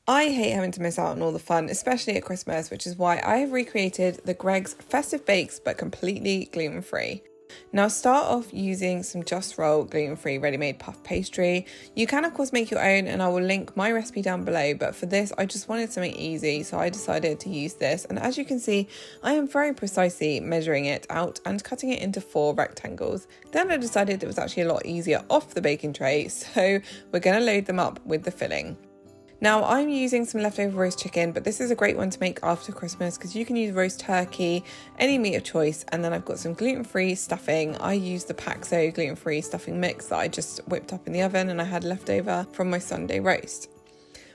I hate having to miss out on all the fun, especially at Christmas, which is why I have recreated the Greggs Festive Bakes, but completely gluten-free. Now start off using some Just Roll gluten-free ready-made puff pastry. You can of course make your own, and I will link my recipe down below, but for this I just wanted something easy, so I decided to use this. And as you can see, I am very precisely measuring it out and cutting it into 4 rectangles. Then I decided it was actually a lot easier off the baking tray, so we're going to load them up with the filling. Now I'm using some leftover roast chicken, but this is a great one to make after Christmas because you can use roast turkey, any meat of choice. And then I've got some gluten-free stuffing. I use the Paxo gluten-free stuffing mix that I just whipped up in the oven and I had leftover from my Sunday roast.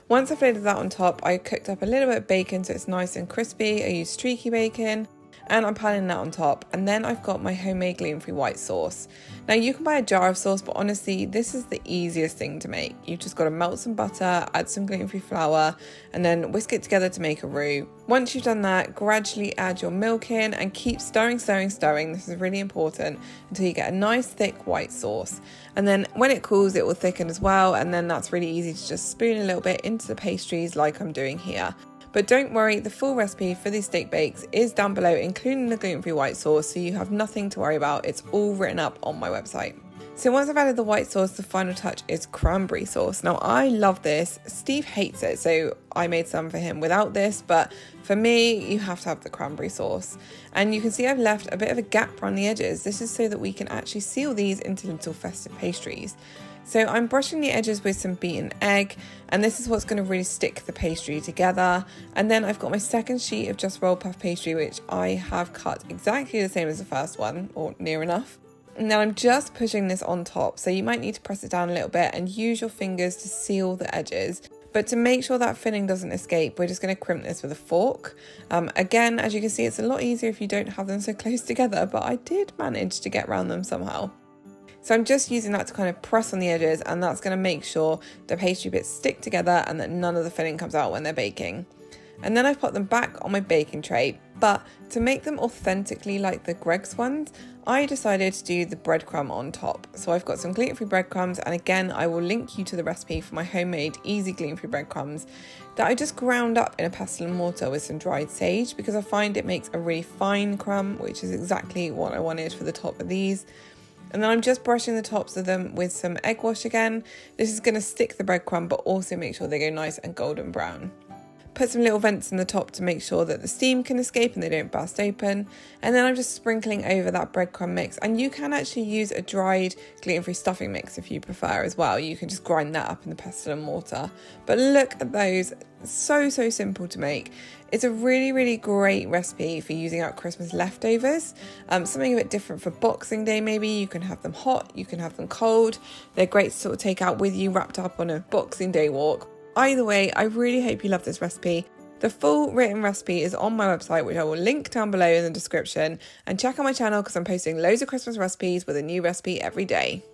Once I've loaded that on top, I cooked up a little bit of bacon so it's nice and crispy. I used streaky bacon. And I'm piling that on top, and then I've got my homemade gluten-free white sauce. Now you can buy a jar of sauce, but honestly this is the easiest thing to make. You've just got to melt some butter, add some gluten-free flour, and then whisk it together to make a roux. Once you've done that, gradually add your milk in and keep stirring. This is really important until you get a nice thick white sauce. And then when it cools, it will thicken as well, and then that's really easy to just spoon a little bit into the pastries like I'm doing here. But don't worry, the full recipe for these steak bakes is down below, including the gluten-free white sauce, so you have nothing to worry about. It's all written up on my website. So once I've added the white sauce, the final touch is cranberry sauce. Now I love this. Steve hates it, so I made some for him without this, but for me, you have to have the cranberry sauce. And you can see I've left a bit of a gap around the edges. This is so that we can actually seal these into little festive pastries. So I'm brushing the edges with some beaten egg, and this is what's going to really stick the pastry together. And then I've got my second sheet of Just Roll puff pastry, which I have cut exactly the same as the first one, or near enough. And then I'm just pushing this on top, so you might need to press it down a little bit and use your fingers to seal the edges. But to make sure that filling doesn't escape, we're just going to crimp this with a fork. Again, as you can see, it's a lot easier if you don't have them so close together, but I did manage to get around them somehow. So I'm just using that to kind of press on the edges, and that's going to make sure the pastry bits stick together and that none of the filling comes out when they're baking. And then I've put them back on my baking tray, but to make them authentically like the Greggs ones, I decided to do the breadcrumb on top. So I've got some gluten-free breadcrumbs, and again I will link you to the recipe for my homemade easy gluten-free breadcrumbs that I just ground up in a pestle and mortar with some dried sage, because I find it makes a really fine crumb, which is exactly what I wanted for the top of these. And then I'm just brushing the tops of them with some egg wash again. This is going to stick the breadcrumb, but also make sure they go nice and golden brown. Put some little vents in the top to make sure that the steam can escape and they don't burst open. And then I'm just sprinkling over that breadcrumb mix. And you can actually use a dried gluten-free stuffing mix if you prefer as well. You can just grind that up in the pestle and mortar. But look at those, so simple to make. It's a really great recipe for using out Christmas leftovers. Something a bit different for Boxing Day maybe. You can have them hot, you can have them cold. They're great to sort of take out with you wrapped up on a Boxing Day walk. Either way, I really hope you love this recipe. The full written recipe is on my website, which I will link down below in the description. And check out my channel because I'm posting loads of Christmas recipes with a new recipe every day.